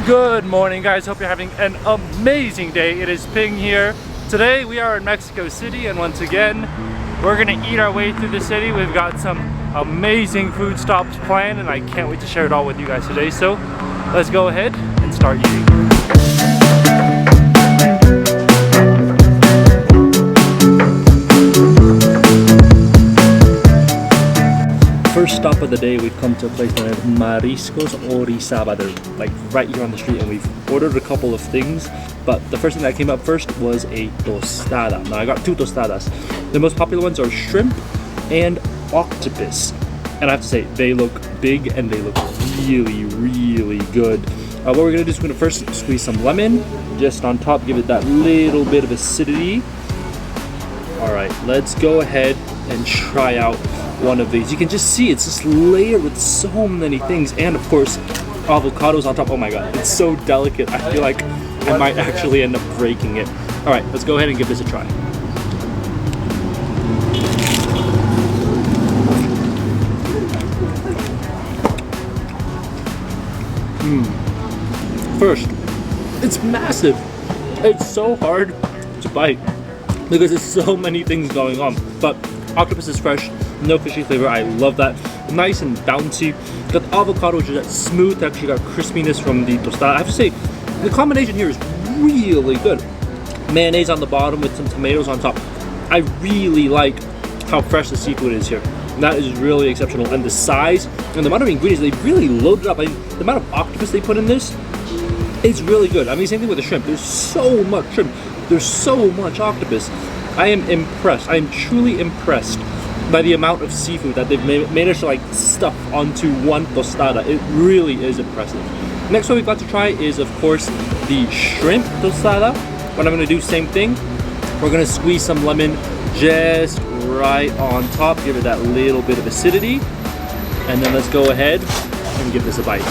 Good morning, guys. Hope you're having an amazing day. It is Ping here. Today we are in Mexico City, and once again we're gonna eat our way through the city. We've got some amazing food stops planned, and I can't wait to share it all with you guys today. So let's go ahead and start eating. First stop of the day, we've come to a place named Mariscos Orizaba. They're like right here on the street, and we've ordered a couple of things, but the first thing that came up first was a tostada. Now I got two tostadas. The most popular ones are shrimp and octopus, and I have to say they look big and they look really good. What we're gonna do is we're gonna first squeeze some lemon just on top, give it that little bit of acidity. All right, let's go ahead and try out one of these. You can just see it's just layered with so many things, and of course avocados on top. Oh my god, it's so delicate. I feel like I might actually end up breaking it. All right, let's go ahead and give this a try. First, it's massive. It's so hard to bite because there's so many things going on, but octopus is fresh, no fishy flavor. I love that. Nice and bouncy. Got the avocado, which is that smooth texture. Got crispiness from the tostada. I have to say, the combination here is really good. Mayonnaise on the bottom with some tomatoes on top. I really like how fresh the seafood is here. That is really exceptional. And the size and the amount of ingredients, they really loaded up. I mean, the amount of octopus they put in this is really good. I mean, same thing with the shrimp. There's so much shrimp. There's so much octopus. I am impressed. I am truly impressed by the amount of seafood that they've managed to like stuff onto one tostada. It really is impressive. Next one we've got to try is, of course, the shrimp tostada. What I'm gonna do, same thing. We're gonna squeeze some lemon just right on top, give it that little bit of acidity, and then let's go ahead and give this a bite.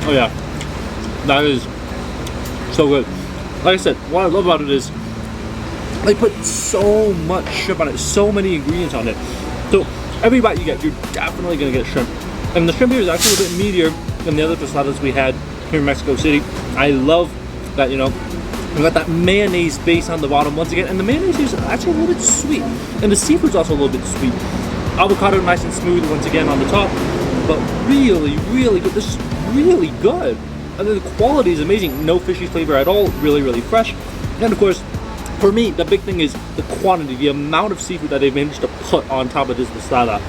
Oh yeah, that is so good. Like I said, what I love about it is they put so much shrimp on it, so many ingredients on it. So every bite you get, you're definitely gonna get shrimp. And the shrimp here is actually a bit meatier than the other tostadas we had here in Mexico City. I love that, you know, we got that mayonnaise base on the bottom once again, and the mayonnaise is actually a little bit sweet. And the seafood's also a little bit sweet. Avocado nice and smooth once again on the top, but really good. This is really good. And then the quality is amazing. No fishy flavor at all. Really fresh. And of course, for me, the big thing is the quantity, the amount of seafood that they've managed to put on top of this tostada.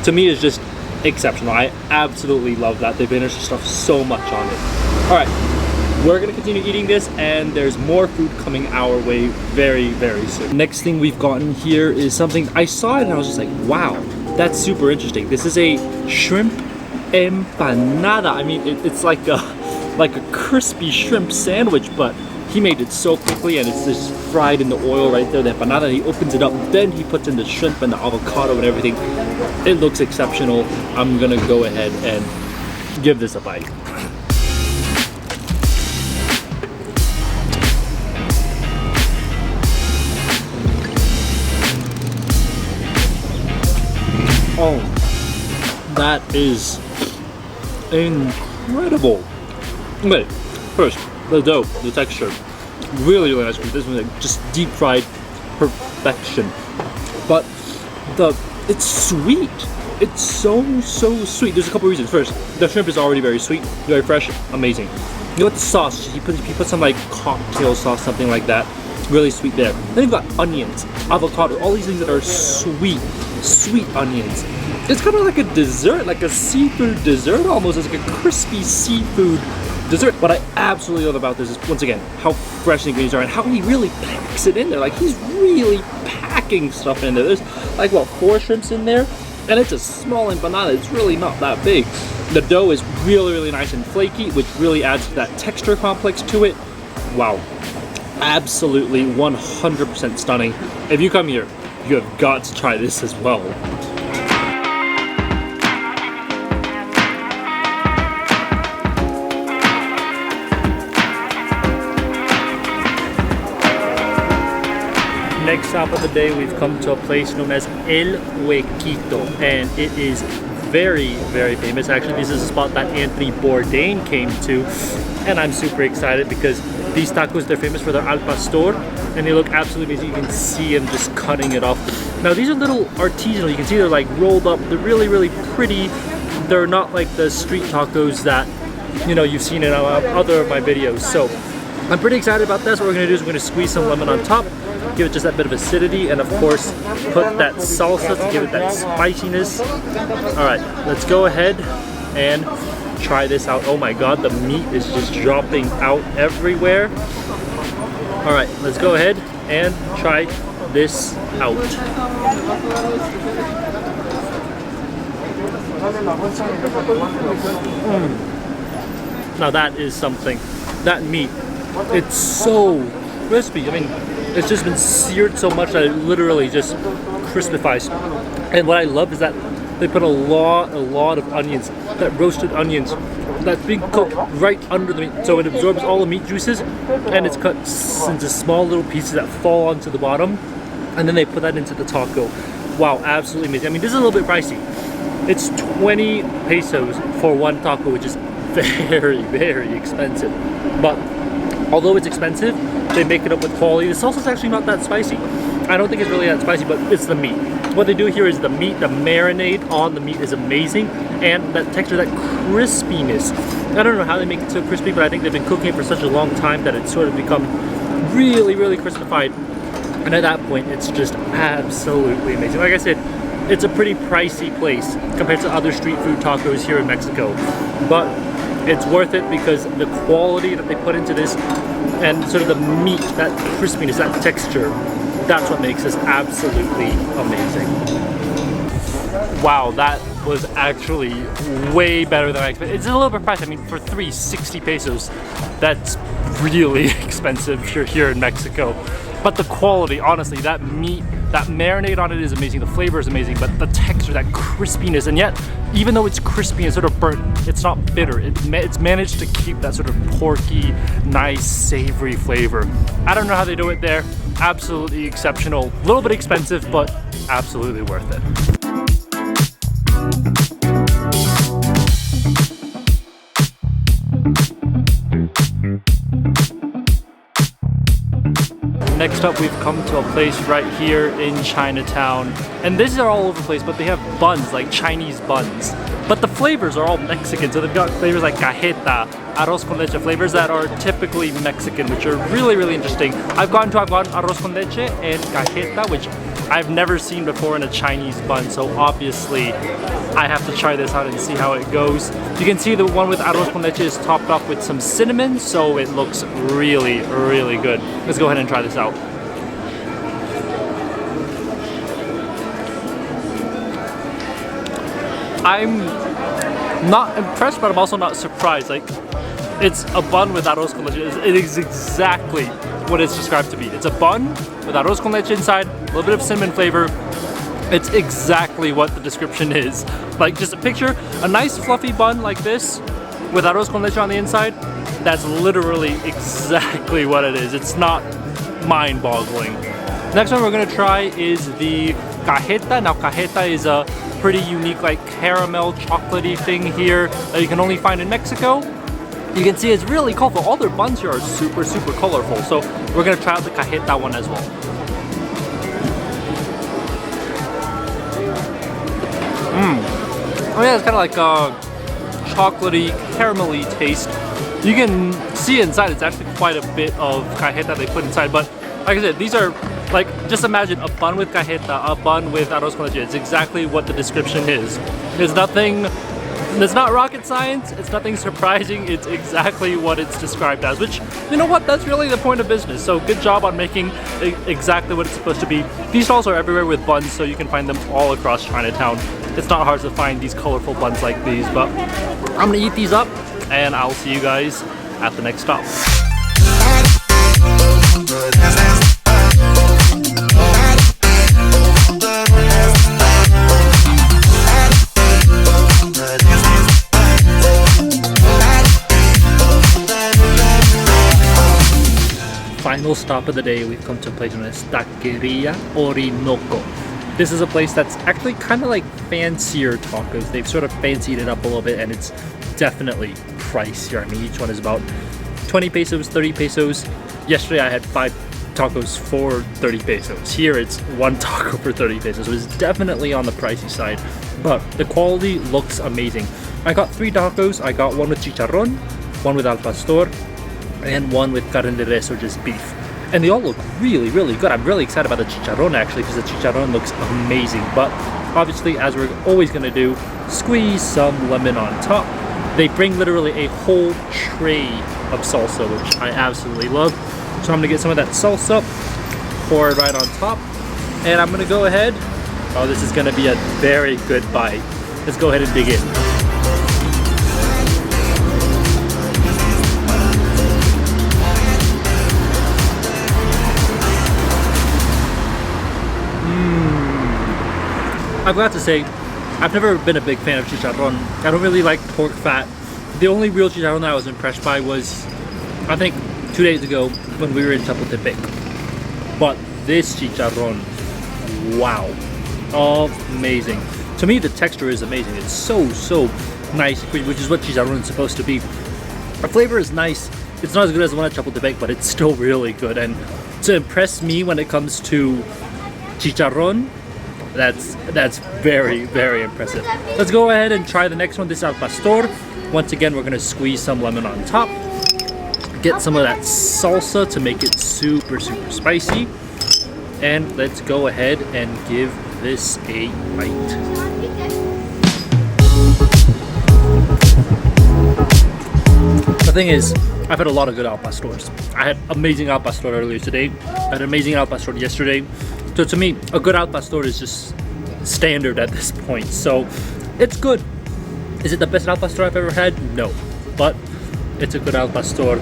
To me, is just exceptional. I absolutely love that they've managed to stuff so much on it. All right, we're gonna continue eating this, and there's more food coming our way very soon. Next thing we've gotten here is something I saw it and I was just like, wow, that's super interesting. This is a shrimp empanada. I mean, it's like a crispy shrimp sandwich, but he made it so quickly, and it's just fried in the oil right there, the empanada. He opens it up, then he puts in the shrimp and the avocado and everything. It looks exceptional. I'm gonna go ahead and give this a bite. Oh, that is incredible. Okay, first, the dough, the texture, really nice. This one's like just deep fried perfection. But it's sweet. It's so sweet. There's a couple reasons. First, the shrimp is already very sweet, very fresh, amazing. You know what, the sauce? He put some like cocktail sauce, something like that. Really sweet there. Then you've got onions, avocado, all these things that are sweet onions. It's kind of like a dessert, like a seafood dessert almost. It's like a crispy seafood dessert. What I absolutely love about this is, once again, how fresh the ingredients are and how he really packs it in there. Like, he's really packing stuff in there. There's like, what, 4 shrimps in there? And it's a small empanada. It's really not that big. The dough is really nice and flaky, which really adds that texture complex to it. Wow. Absolutely 100% stunning. If you come here, you have got to try this as well. next stop of the day, we've come to a place known as El Huequito, and it is very, very famous. Actually, this is a spot that Anthony Bourdain came to, and I'm super excited because these tacos, they're famous for their al pastor, and they look absolutely amazing. You can see him just cutting it off. Now, these are little artisanal. You can see they're like rolled up. They're really, really pretty. They're not like the street tacos that, you know, you've seen in other of my videos. So I'm pretty excited about this. What we're gonna do is we're gonna squeeze some lemon on top, give it just that bit of acidity, and of course, put that salsa to give it that spiciness. All right, let's go ahead and try this out. Oh my God, the meat is just dropping out everywhere. All right, let's go ahead and try this out. Now that is something. That meat, it's so crispy. I mean, it's just been seared so much that it literally just crispifies. And what I love is that they put a lot of onions, that roasted onions, that's being cooked right under the meat. So it absorbs all the meat juices, and it's cut into small little pieces that fall onto the bottom, and then they put that into the taco. Wow, absolutely amazing. I mean, this is a little bit pricey. It's 20 pesos for one taco, which is very, very expensive. But although it's expensive, they make it up with quality. The salsa is actually not that spicy. I don't think it's really that spicy, but it's the meat. What they do here is the meat, the marinade on the meat is amazing, and that texture, that crispiness. I don't know how they make it so crispy, but I think they've been cooking it for such a long time that it's sort of become really, really crispified. And at that point, it's just absolutely amazing. Like I said, it's a pretty pricey place compared to other street food tacos here in Mexico, but it's worth it because the quality that they put into this and sort of the meat, that crispiness, that texture, that's what makes this absolutely amazing. Wow, that was actually way better than I expected. It's a little bit pricey. I mean, for 360 pesos, that's really expensive if you're here in Mexico. But the quality, honestly, that meat, that marinade on it is amazing. The flavor is amazing, but the texture, that crispiness, and yet, even though it's crispy and sort of burnt, it's not bitter. It's managed to keep that sort of porky, nice, savory flavor. I don't know how they do it there. Absolutely exceptional. A little bit expensive, but absolutely worth it. Next up, we've come to a place right here in Chinatown. And these are all over the place, but they have buns, like Chinese buns. But the flavors are all Mexican. So they've got flavors like cajeta, arroz con leche, flavors that are typically Mexican, which are really, really interesting. I've gotten arroz con leche and cajeta, which I've never seen before in a Chinese bun. So obviously, I have to try this out and see how it goes. You can see the one with arroz con leche is topped off with some cinnamon, so it looks really, really good. Let's go ahead and try this out. I'm not impressed, but I'm also not surprised. Like, it's a bun with arroz con leche. It is exactly what it's described to be. It's a bun with arroz con leche inside, a little bit of cinnamon flavor. It's exactly what the description is. Like, just picture a nice fluffy bun like this with arroz con leche on the inside. That's literally exactly what it is. It's not mind-boggling. Next one we're gonna try is the cajeta. Now, cajeta is a pretty unique, like, caramel chocolatey thing here that you can only find in Mexico. You can see it's really colorful. All their buns here are super, super colorful. So we're gonna try out the cajeta one as well. Oh yeah, it's kind of like a chocolatey, caramelly taste. You can see inside it's actually quite a bit of cajeta they put inside, but like I said, these are like, just imagine a bun with cajeta, a bun with arroz con leche. It's exactly what the description is. There's nothing, it's not rocket science, it's nothing surprising, it's exactly what it's described as, which, you know what, that's really the point of business. So good job on making exactly what it's supposed to be. These stalls are everywhere with buns, so you can find them all across Chinatown. It's not hard to find these colorful buns like these, but I'm gonna eat these up, and I'll see you guys at the next stop. final stop of the day, we've come to a place known as Taqueria Orinoco. This is a place that's actually kind of like fancier tacos. They've sort of fancied it up a little bit, and it's definitely pricier. I mean, each one is about 20 pesos, 30 pesos. Yesterday I had 5 tacos for 30 pesos. Here it's 1 taco for 30 pesos. So it's definitely on the pricey side, but the quality looks amazing. I got 3 tacos. I got one with chicharrón, one with al pastor, and one with carne de res, or just beef. And they all look really, really good. I'm really excited about the chicharrón actually, because the chicharrón looks amazing. But obviously, as we're always gonna do, squeeze some lemon on top. They bring literally a whole tray of salsa, which I absolutely love. So I'm gonna get some of that salsa, pour it right on top, and I'm gonna go ahead. Oh, this is gonna be a very good bite. Let's go ahead and dig in. I've got to say, I've never been a big fan of chicharrón. I don't really like pork fat. The only real chicharrón that I was impressed by was, I think, 2 days ago when we were in Chapultepec. But this chicharrón, wow, amazing. To me, the texture is amazing. It's so nice, which is what chicharrón is supposed to be. The flavor is nice. It's not as good as the one at Chapultepec, but it's still really good. And to impress me when it comes to chicharrón, that's very, very impressive. Let's go ahead and try the next one. This is al pastor. Once again, we're gonna squeeze some lemon on top, get some of that salsa to make it super spicy, and let's go ahead and give this a bite. The thing is, I've had a lot of good al pastors. I had amazing al pastor earlier today. I had amazing al pastor yesterday. So to me, a good al pastor is just standard at this point. So it's good. Is it the best al pastor I've ever had? No, but it's a good al pastor.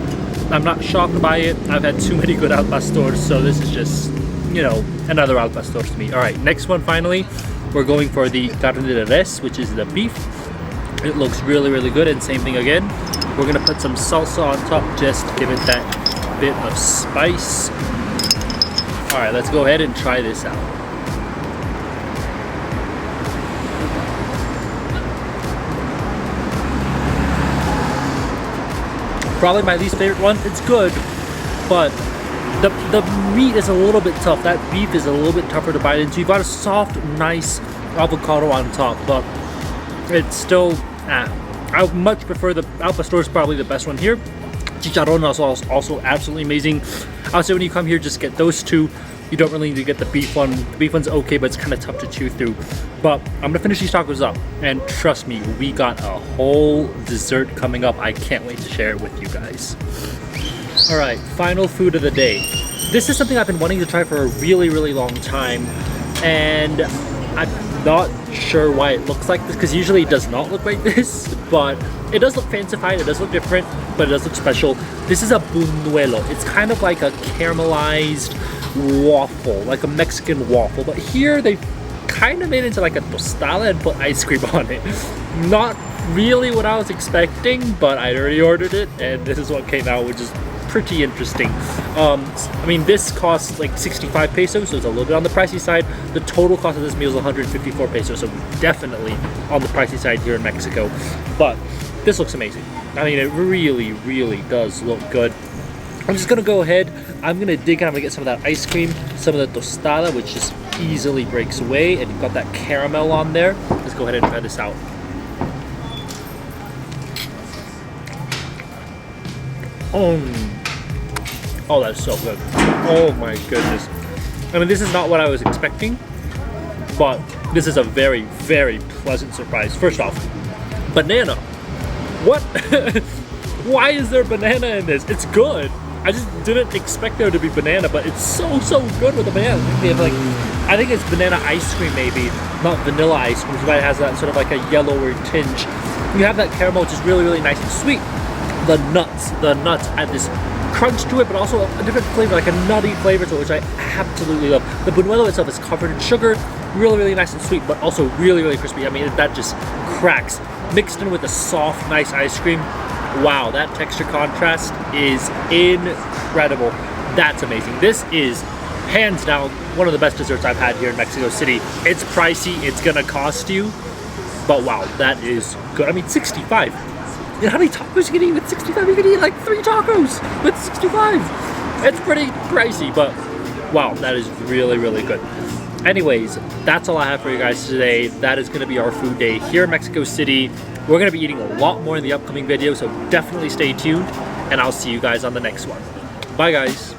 I'm not shocked by it. I've had too many good al pastors, so this is just, you know, another al pastor to me. All right, next one finally, we're going for the carne de res, which is the beef. It looks really, really good, and same thing again. We're gonna put some salsa on top just to give it that bit of spice. All right, let's go ahead and try this out. Probably my least favorite one. It's good, but the meat is a little bit tough. That beef is a little bit tougher to bite into. You've got a soft, nice avocado on top, but it's still, I much prefer the al pastor. Is probably the best one here. Chicharrón is also absolutely amazing. I would say when you come here, just get those two. You don't really need to get the beef one. The beef one's okay, but it's kind of tough to chew through. But I'm gonna finish these tacos up, and trust me, we got a whole dessert coming up. I can't wait to share it with you guys. All right, final food of the day. This is something I've been wanting to try for a really, really long time, and I'm not sure why it looks like this, because usually it does not look like this, but it does look fancified, it does look different, but it does look special. This is a buñuelo. It's kind of like a caramelized waffle, like a Mexican waffle, but here they kind of made it into like a tostada and put ice cream on it. Not really what I was expecting, but I already ordered it, and this is what came out, which is pretty interesting. I mean, this costs like 65 pesos, so it's a little bit on the pricey side. The total cost of this meal is 154 pesos, so definitely on the pricey side here in Mexico. But this looks amazing. I mean, it really, really does look good. I'm just gonna go ahead, I'm gonna dig in, I'm gonna get some of that ice cream, some of the tostada, which just easily breaks away, and you've got that caramel on there. Let's go ahead and try this out. Oh, that's so good. Oh my goodness. I mean, this is not what I was expecting, but this is a very, very pleasant surprise. First off, banana. What? Why is there banana in this? It's good. I just didn't expect there to be banana, but it's so good with the banana. They have like, I think it's banana ice cream maybe, not vanilla ice cream, which is why it has that sort of like a yellower tinge. You have that caramel, which is really, really nice and sweet. The nuts add this crunch to it, but also a different flavor, like a nutty flavor to it, which I absolutely love. The buñuelo itself is covered in sugar, really, really nice and sweet, but also really, really crispy. I mean, that just cracks. Mixed in with the soft, nice ice cream. Wow, that texture contrast is incredible. That's amazing. This is hands down one of the best desserts I've had here in Mexico City. It's pricey, it's gonna cost you, but wow, that is good. I mean, 65. You know how many tacos you can eat with 65? You can eat like 3 tacos with 65. It's pretty pricey, but wow, that is really, really good. Anyways, that's all I have for you guys today. That is gonna be our food day here in Mexico City. We're gonna be eating a lot more in the upcoming video, so definitely stay tuned, and I'll see you guys on the next one. Bye, guys.